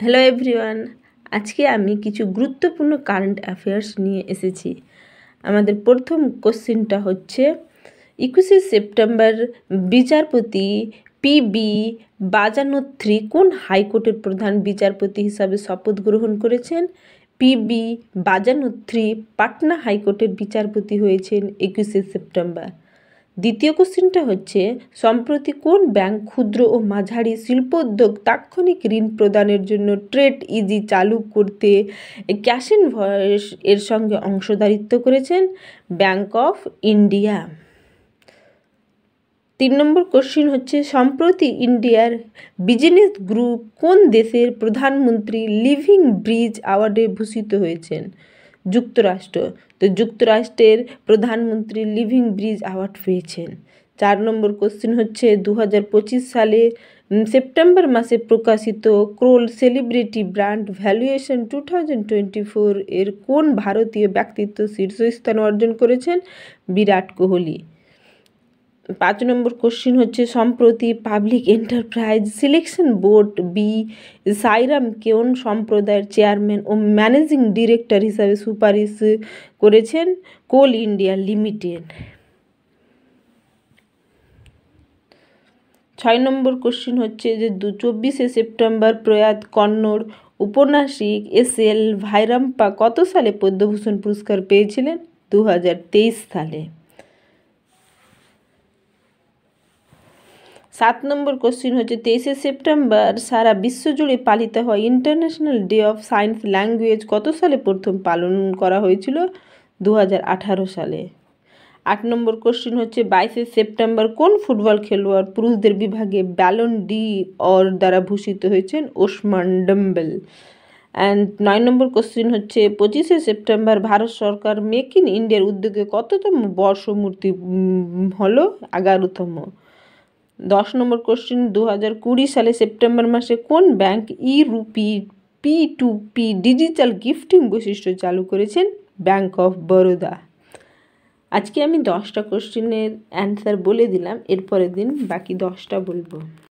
Hello everyone, আজকে আমি কিছু গুরুত্বপূর্ণ কারেন্ট অ্যাফেয়ার্স নিয়ে এসেছি। আমাদের প্রথম কোশ্চেনটা হচ্ছে 21শে সেপ্টেম্বর বিচারপতি পিবি বাজানোত্রী কোন হাইকোর্টের প্রধান বিচারপতি হিসাবে শপথ গ্রহণ করেছেন? পিবি বাজানোত্রী পাটনা হাইকোর্টের বিচারপতি হয়েছেন 21শে সেপ্টেম্বর। দ্বিতীয় কোশ্চেনটা হচ্ছে সম্প্রতি কোন ব্যাংক ক্ষুদ্র ও মাঝারি শিল্পোদ্যোগ তাৎক্ষণিক ঋণ প্রদানের জন্য ট্রেড ইজি চালু করতে ক্যাশ ইনভয়েস এর সঙ্গে অংশীদারিত্ব করেছেন? Bank of India. 3 number question হচ্ছে সম্প্রতি ইন্ডিয়ার বিজনেস গ্রুপ কোন দেশের প্রধানমন্ত্রী লিভিং ব্রিজ অ্যাওয়ার্ডে ভূষিত হয়েছেন? যুক্তরাষ্ট্র। তো যুক্তরাষ্ট্রের প্রধানমন্ত্রী লিভিং ব্রিজ অ্যাওয়ার্ড পেয়েছেন। 4 নম্বর কোশ্চেন হচ্ছে 2025 সালে সেপ্টেম্বর মাসে প্রকাশিত ক্রোল সেলিব্রিটি ব্র্যান্ড ভ্যালুয়েশন 2024 এর কোন ভারতীয় ব্যক্তিত্ব শীর্ষস্থান অর্জন করেছেন? বিরাট কোহলি। 5 নম্বর কোশ্চেন হচ্ছে সম্প্রতি public enterprise selection board B Sairam কোন সম্প্রদায়ের চেয়ারম্যান ও ম্যানেজিং ডিরেক্টর হিসাবে সুপারিশ করেছেন? Coal India limited. 6 নম্বর কোশ্চেন হচ্ছে যে 24শে সেপ্টেম্বর প্রয়াত কন্নড় উপন্যাসিক এস.এল. ভাইরাপ্পা কত সালে পদ্মভূষণ পুরস্কার পেয়েছিলেন? 2023 সালে। 7 নম্বর কোশ্চেন হচ্ছে 23শে সেপ্টেম্বর সারা বিশ্বজুড়ে পালিত হয় international day of science language কত সালে প্রথম পালন করা হয়েছিল? 2018 সালে। 8 নম্বর কোশ্চেন হচ্ছে 22শে সেপ্টেম্বর কোন ফুটবল খেলোয়াড় পুরুষদের বিভাগে ব্যালন ডি অর দ্বারা ভূষিত হয়েছেন? Ousmane Dembele. And 9 number question হচ্ছে 25শে সেপ্টেম্বর ভারত সরকার মেক ইন ইন্ডিয়ার উদ্যোগে কততম বর্ষপূর্তি হলো? 11তম। 10 নম্বর কোশ্চেন 2020 সালে সেপ্টেম্বর মাসে কোন ব্যাংক ই-রুপি P2P ডিজিটাল গিফটিং বৈশিষ্ট্য চালু করেছেন? Bank of Baroda. আজকে আমি 10টা কোশ্চেনের অ্যান্সার বলে দিলাম, এরপরের দিন বাকি 10টা বলবো।